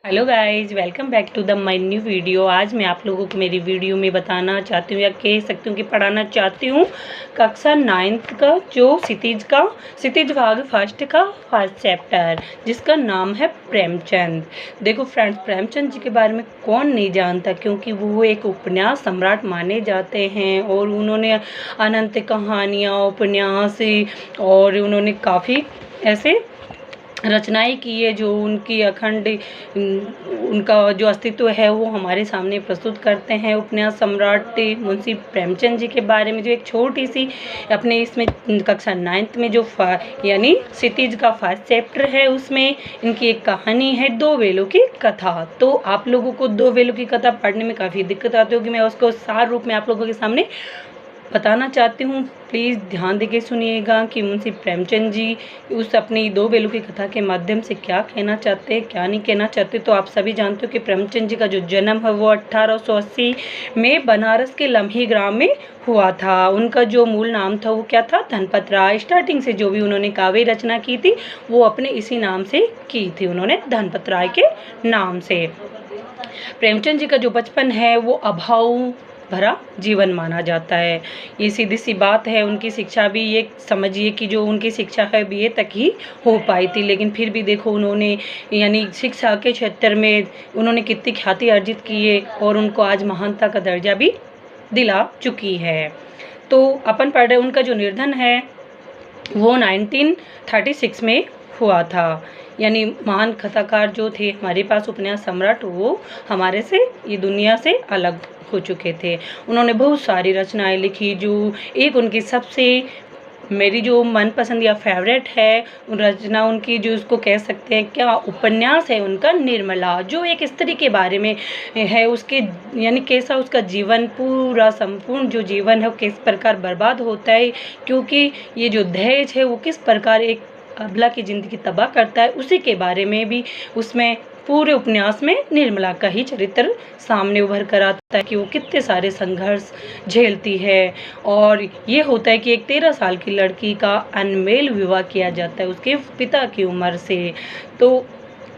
Hello guys, welcome back to the my new video. आज मैं आप लोगों को मेरी वीडियो में बताना चाहती हूँ या कह सकती हूँ कि पढ़ाना चाहती हूँ कक्षा 9th का जो क्षितिज भाग फर्स्ट का फर्स्ट चैप्टर, जिसका नाम है प्रेमचंद। देखो फ्रेंड्स, प्रेमचंद जी के बारे में कौन नहीं जानता, क्योंकि वो एक उपन्यास सम्राट माने जाते हैं और उन्होंने अनंत कहानियाँ, उपन्यास और उन्होंने काफ़ी ऐसे रचनाएं की है जो उनकी अखंड उनका जो अस्तित्व है वो हमारे सामने प्रस्तुत करते हैं। उपन्यास सम्राट मुंशी प्रेमचंद जी के बारे में जो एक छोटी सी अपने इसमें कक्षा 9th में जो यानी क्षितिज का फर्स्ट चैप्टर है, उसमें इनकी एक कहानी है दो बेलों की कथा। तो आप लोगों को दो बेलों की कथा पढ़ने में काफ़ी दिक्कत आती होगी, मैं उसको सार रूप में आप लोगों के सामने बताना चाहती हूँ। प्लीज़ ध्यान देके सुनिएगा कि मुंशी प्रेमचंद जी उस अपनी दो बेलों की कथा के माध्यम से क्या कहना चाहते हैं, क्या नहीं कहना चाहते। तो आप सभी जानते हो कि प्रेमचंद जी का जो जन्म है वो 1880 में बनारस के लम्ही ग्राम में हुआ था। उनका जो मूल नाम था वो क्या था, धनपत राय। स्टार्टिंग से जो भी उन्होंने काव्य रचना की थी वो अपने इसी नाम से की थी, उन्होंने धनपत राय के नाम से। प्रेमचंद जी का जो बचपन है वो अभाव भरा जीवन माना जाता है, ये सीधी सी बात है। उनकी शिक्षा भी ये समझिए कि जो उनकी शिक्षा है बीए तक ही हो पाई थी, लेकिन फिर भी देखो उन्होंने यानी शिक्षा के क्षेत्र में उन्होंने कितनी ख्याति अर्जित की है और उनको आज महानता का दर्जा भी दिला चुकी है। तो अपन पढ़ रहे उनका जो निर्धन है वो 1936 में हुआ था। यानी महान कथाकार जो थे हमारे पास उपन्यास सम्राट, वो हमारे से ये दुनिया से अलग हो चुके थे। उन्होंने बहुत सारी रचनाएं लिखी, जो एक उनकी सबसे मेरी जो मनपसंद या फेवरेट है रचना उनकी, जो उसको कह सकते हैं क्या उपन्यास है उनका, निर्मला, जो एक स्त्री के बारे में है। उसके यानी कैसा उसका जीवन पूरा संपूर्ण जो जीवन है वो किस प्रकार बर्बाद होता है, क्योंकि ये जो दहेज है वो किस प्रकार एक अबला की ज़िंदगी तबाह करता है, उसी के बारे में भी उसमें पूरे उपन्यास में निर्मला का ही चरित्र सामने उभर कर आता है कि वो कितने सारे संघर्ष झेलती है। और ये होता है कि एक 13 साल की लड़की का अनमेल विवाह किया जाता है उसके पिता की उम्र से, तो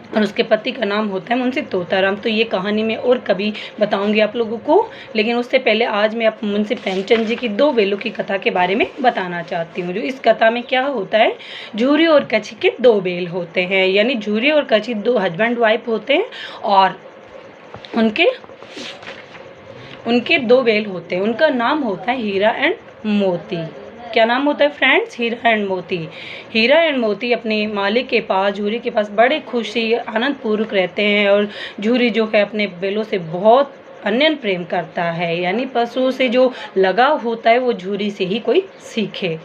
और उसके पति का नाम होता है मुंशी तोताराम। तो ये कहानी मैं और कभी बताऊंगी आप लोगों को, लेकिन उससे पहले आज मैं आप मुंशी प्रेमचंद जी की दो बेलों की कथा के बारे में बताना चाहती हूँ। जो इस कथा में क्या होता है, झूरी और कच्छी के दो बेल होते हैं, यानी झूरी और कच्छी दो हस्बैंड वाइफ होते हैं और उनके दो बेल होते हैं। उनका नाम होता है हीरा एंड मोती। क्या नाम होता है फ्रेंड्स, हीरा एंड मोती। हीरा एंड मोती अपने मालिक के पास, झूरी के पास बड़े खुशी आनंद पूर्वक रहते हैं और झूरी जो है अपने बेलों से बहुत अनन्य प्रेम करता है, यानी पशुओं से जो लगाव होता है वो झूरी से ही कोई सीखे।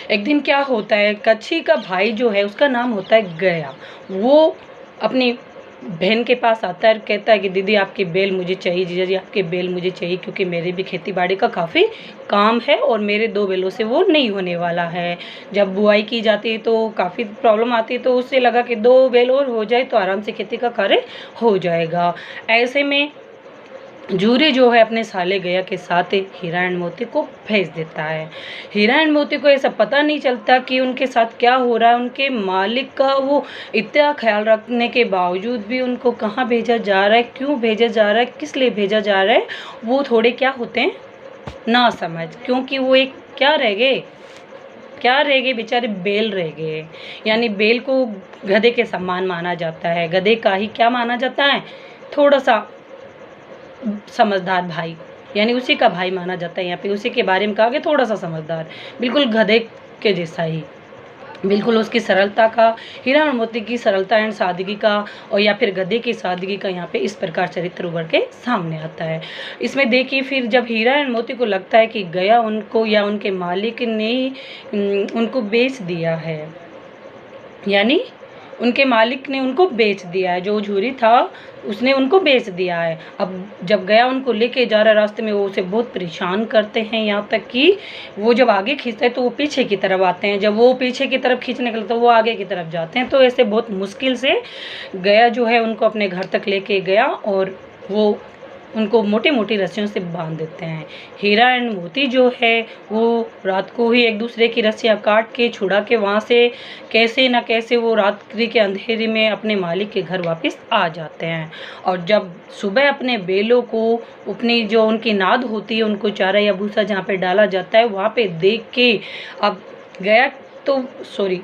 एक दिन क्या होता है, कच्छी का भाई जो है उसका नाम होता है गया, वो अपनी बहन के पास आता है, कहता है कि दीदी आपकी बेल मुझे चाहिए, जीजा जी आपके बेल मुझे चाहिए, क्योंकि मेरे भी खेती बाड़ी का काफ़ी काम है और मेरे दो बेलों से वो नहीं होने वाला है। जब बुआई की जाती है तो काफ़ी प्रॉब्लम आती है, तो उससे लगा कि दो बेल और हो जाए तो आराम से खेती का कार्य हो जाएगा। ऐसे में झूरी जो है अपने साले गया के साथ हीरा एंड मोती को भेज देता है। हीरा एंड मोती को ऐसा पता नहीं चलता कि उनके साथ क्या हो रहा है। उनके मालिक का वो इतना ख्याल रखने के बावजूद भी उनको कहाँ भेजा जा रहा है, क्यों भेजा जा रहा है, किस लिए भेजा जा रहा है, वो थोड़े क्या होते हैं ना समझ, क्योंकि वो एक क्या रह गए बेचारे, बेल रह गए। यानी बेल को गधे के समान माना जाता है, गधे का ही क्या माना जाता है, थोड़ा सा समझदार भाई, यानी उसी का भाई माना जाता है। यहाँ पे उसी के बारे में कहा गया थोड़ा सा समझदार, बिल्कुल गधे के जैसा ही, बिल्कुल उसकी सरलता का, हीरा और मोती की सरलता एंड सादगी का और या फिर गधे की सादगी का यहाँ पे इस प्रकार चरित्र उभर के सामने आता है। इसमें देखिए फिर जब हीरा एंड मोती को लगता है कि गया उनको या उनके मालिक ने उनको बेच दिया है, यानी उनके मालिक ने उनको बेच दिया है, जो झूरी था उसने उनको बेच दिया है। अब जब गया उनको लेके जा रहा, रास्ते में वो उसे बहुत परेशान करते हैं, यहाँ तक कि वो जब आगे खींचते हैं तो वो पीछे की तरफ आते हैं, जब वो पीछे की तरफ खींचने निकलते तो वो आगे की तरफ जाते हैं। तो ऐसे बहुत मुश्किल से गया जो है उनको अपने घर तक लेके गया और वो उनको मोटी मोटी रस्सियों से बांध देते हैं। हीरा एंड मोती जो है वो रात को ही एक दूसरे की रस्सियाँ काट के छुड़ा के वहाँ से कैसे ना कैसे वो रात्रि के अंधेरे में अपने मालिक के घर वापस आ जाते हैं। और जब सुबह अपने बेलों को अपनी जो उनकी नाद होती है उनको चारा या भूसा जहाँ पे डाला जाता है वहाँ पे देख के अब गया तो सॉरी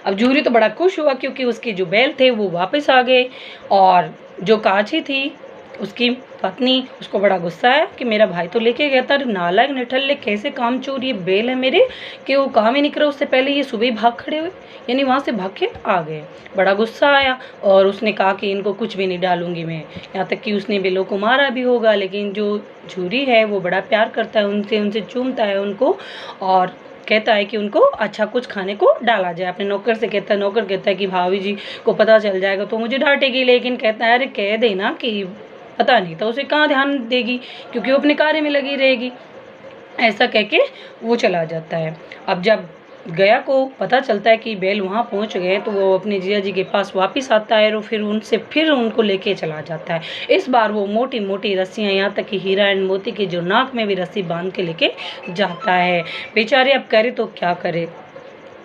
अब जूरी तो बड़ा खुश हुआ क्योंकि उसके जो बैल थे वो वापस आ गए। और जो काची थी उसकी पत्नी, उसको बड़ा गुस्सा आया कि मेरा भाई तो लेके गया था, नालायक निठल्ले कैसे काम चोर ये बैल है मेरे कि वो काम ही नहीं करा, उससे पहले ये सुबह ही भाग खड़े हुए, यानी वहाँ से भाग के आ गए। बड़ा गुस्सा आया और उसने कहा कि इनको कुछ भी नहीं डालूंगी मैं, यहाँ तक कि उसने बेलों को मारा भी होगा। लेकिन जो झूरी है वो बड़ा प्यार करता है उनसे, उनसे चूमता है उनको और कहता है कि उनको अच्छा कुछ खाने को डाला जाए। अपने नौकर से कहता है, नौकर कहता है कि भाभी जी को पता चल जाएगा तो मुझे डांटेगी, लेकिन कहता है अरे कह देना कि पता नहीं था, उसे कहाँ ध्यान देगी क्योंकि वो अपने कार्य में लगी रहेगी। ऐसा कह के वो चला जाता है। अब जब गया को पता चलता है कि बैल वहाँ पहुँच गए तो वो अपने जिया जी के पास वापस आता है और फिर उनसे फिर उनको लेके चला जाता है। इस बार वो मोटी मोटी रस्सियाँ, यहाँ तक कि हीरा एंड मोती के जो नाक में भी रस्सी बांध के लेके जाता है। बेचारे अब करे तो क्या करे,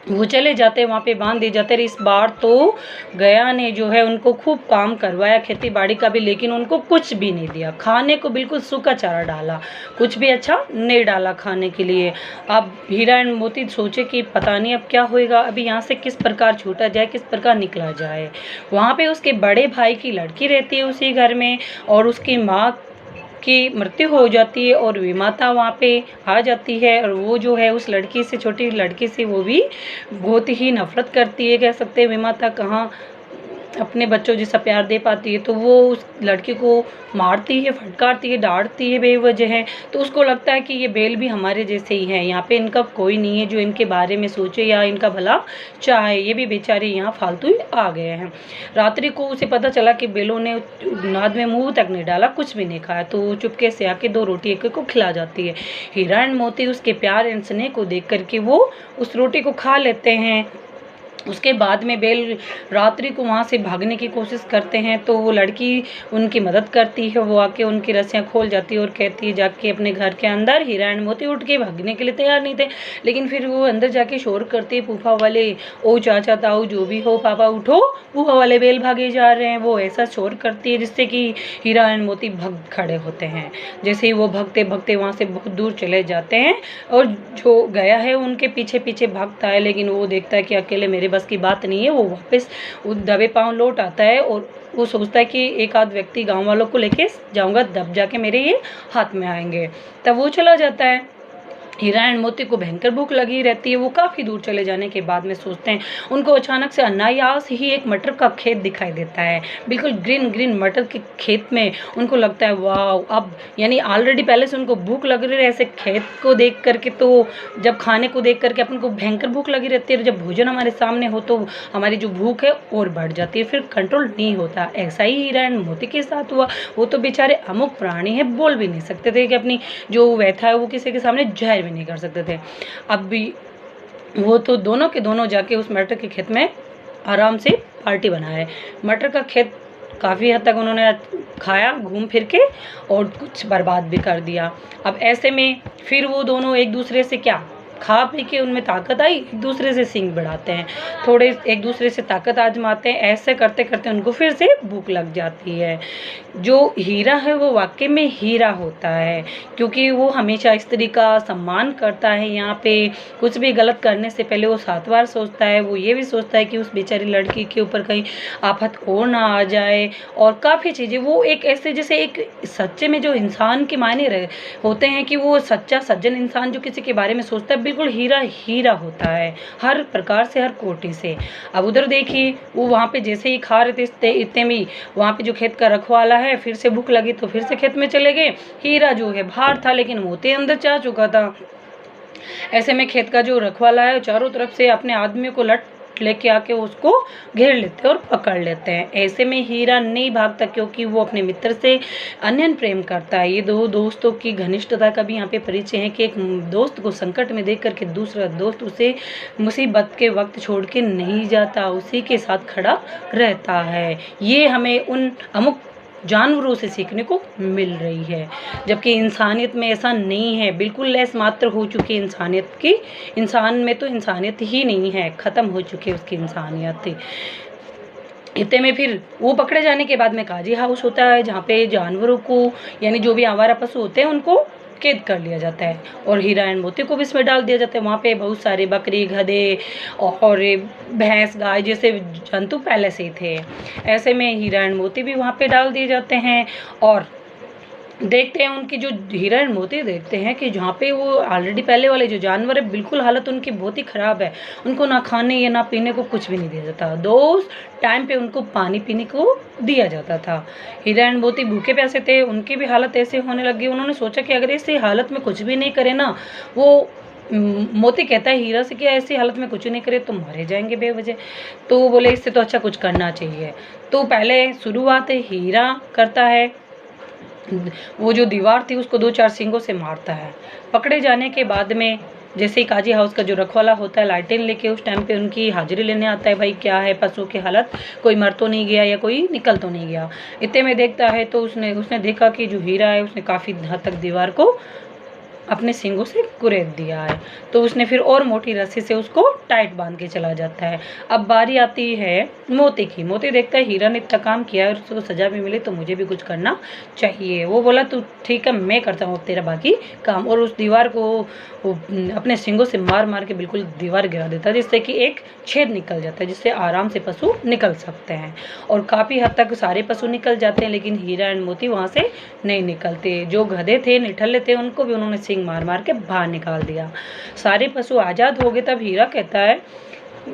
वो चले जाते हैं, वहाँ पे बांध दिए जाते हैं। इस बार तो गया ने जो है उनको खूब काम करवाया खेती बाड़ी का भी, लेकिन उनको कुछ भी नहीं दिया खाने को, बिल्कुल सूखा चारा डाला, कुछ भी अच्छा नहीं डाला खाने के लिए। अब हीरा एंड मोती सोचे कि पता नहीं अब क्या होएगा, अभी यहाँ से किस प्रकार छूटा जाए, किस प्रकार निकला जाए। वहाँ पे उसके बड़े भाई की लड़की रहती है उसी घर में और उसकी माँ की मृत्यु हो जाती है और विमाता वहाँ पे आ जाती है। और वो जो है उस लड़की से, छोटी लड़की से वो भी बहुत ही नफरत करती है, कह सकते हैं। विमाता कहाँ अपने बच्चों जैसा प्यार दे पाती है, तो वो उस लड़की को मारती है, फटकारती है, डांटती है बेवजह। तो उसको लगता है कि ये बैल भी हमारे जैसे ही हैं, यहाँ पे इनका कोई नहीं है जो इनके बारे में सोचे या इनका भला चाहे, ये भी बेचारे यहाँ फालतू ही आ गए हैं। रात्रि को उसे पता चला कि बैलों ने नाद में मुंह तक नहीं डाला, कुछ भी नहीं खाया, तो चुपके से आके 2 रोटी एक को खिला जाती है। हीरा एंड मोती उसके प्यार एंड स्नेह को देख करके वो उस रोटी को खा लेते हैं। उसके बाद में बैल रात्रि को वहाँ से भागने की कोशिश करते हैं तो वो लड़की उनकी मदद करती है, वो आके उनकी रस्सियाँ खोल जाती है और कहती है जाके अपने घर के अंदर। हीरा एंड मोती उठ के भागने के लिए तैयार नहीं थे, लेकिन फिर वो अंदर जाके शोर करती है, फूफा वाले, ओ चाचा ताऊ जो भी हो, पापा उठो, फूफा वाले बैल भागे जा रहे हैं। वो ऐसा शोर करती है जिससे कि हीरा एंड मोती भग खड़े होते हैं। जैसे ही वो भगते भगते वहाँ से बहुत दूर चले जाते हैं और जो गया है उनके पीछे पीछे भागता है, लेकिन वो देखता है कि अकेले मेरे बस की बात नहीं है। वो वापस दबे पांव लौट आता है और वो सोचता है कि एक आध व्यक्ति गांव वालों को लेके जाऊंगा, तब जाके मेरे ये हाथ में आएंगे। तब वो चला जाता है। हीरा एंड मोती को भयंकर भूख लगी रहती है। वो काफ़ी दूर चले जाने के बाद में सोचते हैं, उनको अचानक से अनायास ही एक मटर का खेत दिखाई देता है, बिल्कुल ग्रीन ग्रीन मटर के खेत में। उनको लगता है वाह, अब यानी ऑलरेडी पहले से उनको भूख लग रही है, ऐसे खेत को देख करके, तो जब खाने को देख करके अपन को भयंकर भूख लगी रहती है, जब भोजन हमारे सामने हो तो हमारी जो भूख है और बढ़ जाती है, फिर कंट्रोल नहीं होता। ऐसा ही हीरा एंड मोती के साथ हुआ। वो तो बेचारे अमुक प्राणी है, बोल भी नहीं सकते थे कि अपनी जो व्यथा है वो किसी के सामने जाहिर नहीं कर सकते थे। अब भी वो तो दोनों के दोनों जाके उस मटर के खेत में आराम से पार्टी बनाए। मटर का खेत काफ़ी हद तक उन्होंने खाया घूम फिर के और कुछ बर्बाद भी कर दिया। अब ऐसे में फिर वो दोनों एक दूसरे से क्या खा पी के उनमें ताकत आई, एक दूसरे से सींग बढ़ाते हैं, थोड़े एक दूसरे से ताकत आजमाते हैं। ऐसे करते करते उनको फिर से भूख लग जाती है। जो हीरा है वो वाकई में हीरा होता है, क्योंकि वो हमेशा स्त्री का सम्मान करता है। यहाँ पे कुछ भी गलत करने से पहले वो 7 बार सोचता है। वो ये भी सोचता है कि उस बेचारी लड़की के ऊपर कहीं आफत और ना आ जाए, और काफ़ी चीज़ें। वो एक ऐसे जैसे एक सच्चे में जो इंसान के मायने होते हैं कि वो सच्चा सज्जन इंसान जो किसी के बारे में सोचता है, बिल्कुल हीरा हीरा होता है हर प्रकार से, हर कोटि से। अब उधर देखिए, वो वहाँ पे जैसे ही खा रहे थे इतने में वहाँ पे जो खेत का रखवाला है फिर से भूख लगी तो फिर से खेत में चले गए। हीरा जो है बाहर था, लेकिन मोती अंदर जा चुका था। ऐसे में खेत का जो रखवाला है चारों तरफ से अपने आदमी को लट लेके आके उसको घेर लेते हैं और पकड़ लेते हैं। ऐसे में हीरा नहीं भागता, क्योंकि वो अपने मित्र से अनन्य प्रेम करता है। ये 2 दोस्तों की घनिष्ठता का भी यहाँ पे परिचय है कि एक दोस्त को संकट में देख करके दूसरा दोस्त उसे मुसीबत के वक्त छोड़ के नहीं जाता, उसी के साथ खड़ा रहता है। ये हमें उन अमुक जानवरों से सीखने को मिल रही है, जबकि इंसानियत में ऐसा नहीं है, बिल्कुल लेस मात्र हो चुकी है इंसानियत की। इंसान में तो इंसानियत ही नहीं है, ख़त्म हो चुकी है उसकी इंसानियत। इतने में फिर वो पकड़े जाने के बाद में काजी हाउस होता है, जहाँ पे जानवरों को यानी जो भी आवारा पशु होते हैं उनको कैद कर लिया जाता है और हीरा एंड मोती को भी इसमें डाल दिया जाता है। वहाँ पे बहुत सारे बकरी, गधे और भैंस, गाय जैसे जंतु पहले से ही थे। ऐसे में हीरा एंड मोती भी वहाँ पे डाल दिए जाते हैं और देखते हैं उनकी जो हीरा एंड मोती देखते हैं कि जहाँ पे वो ऑलरेडी पहले वाले जो जानवर है बिल्कुल हालत उनकी बहुत ही ख़राब है। उनको ना खाने या ना पीने को कुछ भी नहीं दिया जाता। दो टाइम पे उनको पानी पीने को दिया जाता था। हीरा एंड मोती भूखे प्यासे थे, उनकी भी हालत ऐसे होने लगी। उन्होंने सोचा कि अगर ऐसी हालत में कुछ भी नहीं करे ना, वो मोती कहता है हीरा से कि ऐसी हालत में कुछ नहीं करे तो मारे जाएंगे बेवजह। तो वो बोले इससे तो अच्छा कुछ करना चाहिए। तो पहले शुरुआत हीरा करता है, वो जो दीवार थी उसको 2-4 सींगों से मारता है। पकड़े जाने के बाद में जैसे ही काजी हाउस का जो रखवाला होता है लालटेन लेके उस टाइम पे उनकी हाजिरी लेने आता है, भाई क्या है पशु की हालत, कोई मर तो नहीं गया या कोई निकल तो नहीं गया। इतने में देखता है तो उसने देखा कि जो हीरा है उसने काफ़ी हद तक दीवार को अपने सींगों से कुरेद दिया है। तो उसने फिर और मोटी रस्सी से उसको टाइट बांध के चला जाता है। अब बारी आती है मोती की। मोती देखता है हीरा ने इतना काम किया है और उसको सज़ा भी मिले तो मुझे भी कुछ करना चाहिए। वो बोला तू ठीक है मैं करता हूँ तेरा बाकी काम, और उस दीवार को वो अपने सींगों से मार मार के बिल्कुल दीवार गिरा देता है, जिससे कि एक छेद निकल जाता है जिससे आराम से पशु निकल सकते हैं। और काफ़ी हद तक सारे पशु निकल जाते हैं, लेकिन हीरा एंड मोती वहाँ से नहीं निकलते। जो गधे थे, निठल्ले थे, उनको भी उन्होंने सींग मार मार के बाहर निकाल दिया। सारे पशु आज़ाद हो गए। तब हीरा कहता है,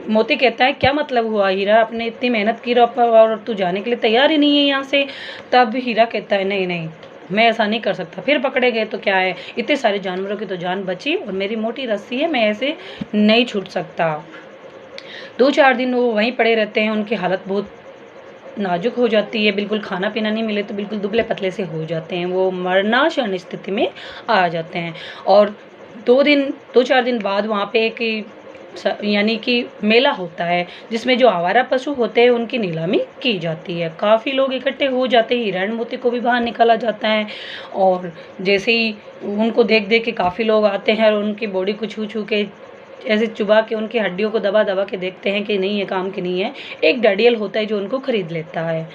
मोती कहता है क्या मतलब हुआ हीरा, आपने इतनी मेहनत की और तू जाने के लिए तैयार ही नहीं है यहाँ से। तब हीरा कहता है नहीं नहीं मैं ऐसा नहीं कर सकता। फिर पकड़े गए तो क्या है, इतने सारे जानवरों की तो जान बची और मेरी मोटी रस्सी है, मैं ऐसे नहीं छूट सकता। 2-4 दिन वो वहीं पड़े रहते हैं। उनकी हालत बहुत नाजुक हो जाती है, बिल्कुल खाना पीना नहीं मिले तो बिल्कुल दुबले पतले से हो जाते हैं, वो मरणासन स्थिति में आ जाते हैं। और 2-4 दिन बाद वहाँ पे एक यानी कि मेला होता है जिसमें जो आवारा पशु होते हैं उनकी नीलामी की जाती है। काफ़ी लोग इकट्ठे हो जाते हैं, हीरा एंड मोती को भी बाहर निकाला जाता है। और जैसे ही उनको देख देख के काफ़ी लोग आते हैं और उनकी बॉडी को छू छू के ऐसे चुबा के उनकी हड्डियों को दबा दबा के देखते हैं कि नहीं ये काम की नहीं है। एक डडियल होता है जो उनको खरीद लेता है,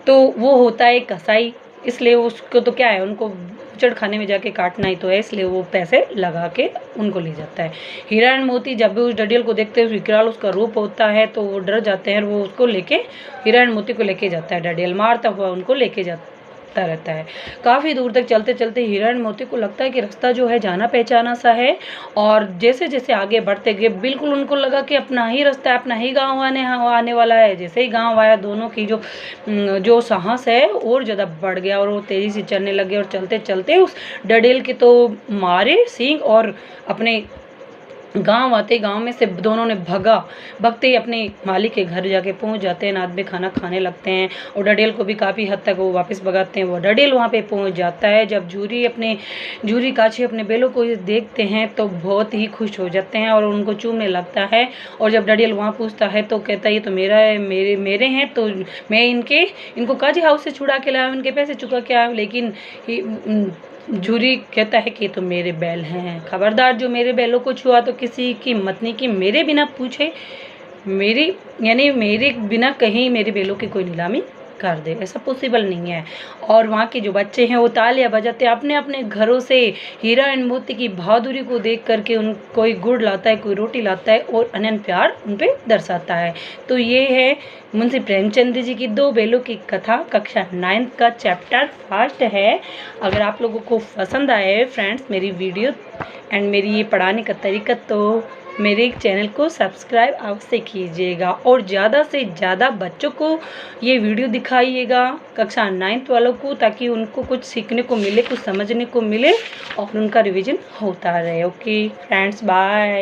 तो वो होता है कसाई, इसलिए उसको तो क्या है, उनको चढ़ खाने में जाके काटना ही तो है, इसलिए वो पैसे लगा के उनको ले जाता है। हीरा एंड मोती जब भी उस डडियल को देखते हैं, विकराल उसका रूप होता है, तो वो डर जाते हैं और वो उसको लेके हीरा एंड मोती को लेके जाता है। डडियल मारता हुआ उनको लेके जाता रहता है। काफ़ी दूर तक चलते चलते हीरा एंड मोती को लगता है कि रास्ता जो है जाना पहचाना सा है, और जैसे जैसे आगे बढ़ते गए बिल्कुल उनको लगा कि अपना ही रास्ता है, अपना ही गांव आने वाला है। जैसे ही गांव आया दोनों की जो साहस है और ज़्यादा बढ़ गया और वो तेज़ी से चलने लगे और चलते चलते उस डडेल के तो मारे सींग और अपने गांव आते गांव में से दोनों ने भगते ही अपने मालिक के घर जाके पहुंच जाते हैं। नाद में खाना खाने लगते हैं और डडेल को भी काफ़ी हद तक वो वापस भगाते हैं। वो डडेल वहां पे पहुंच जाता है। जब जूरी काछी अपने बेलों को देखते हैं तो बहुत ही खुश हो जाते हैं और उनको चूमने लगता है। और जब डडेल वहाँ पूछता है तो कहता है ये तो मेरा है, मेरे हैं, तो मैं इनको काजी हाउस से छुड़ा के लाया हूँ, इनके पैसे चुका के आया हूँ। लेकिन जूरी कहता है कि तो मेरे बैल हैं, खबरदार जो मेरे बैलों को छुआ तो किसी की मत नहीं कि मेरे बिना पूछे मेरे बिना कहीं मेरे बैलों की कोई नीलामी कर दे, ऐसा पॉसिबल नहीं है। और वहाँ के जो बच्चे हैं वो तालियां बजाते अपने अपने घरों से हीरा एंड मोती की बहादुरी को देख करके कोई गुड़ लाता है, कोई रोटी लाता है और अनन्य प्यार उन पे दर्शाता है। तो ये है मुंशी प्रेमचंद जी की 2 बैलों की कथा, कक्षा 9 का चैप्टर फर्स्ट है। अगर आप लोगों को पसंद आए फ्रेंड्स मेरी वीडियो एंड मेरी ये पढ़ाने का तरीका, तो मेरे चैनल को सब्सक्राइब अवश्य कीजिएगा और ज़्यादा से ज़्यादा बच्चों को ये वीडियो दिखाइएगा, कक्षा 9 वालों को, ताकि उनको कुछ सीखने को मिले, कुछ समझने को मिले और उनका रिवीजन होता रहे। Okay friends, bye.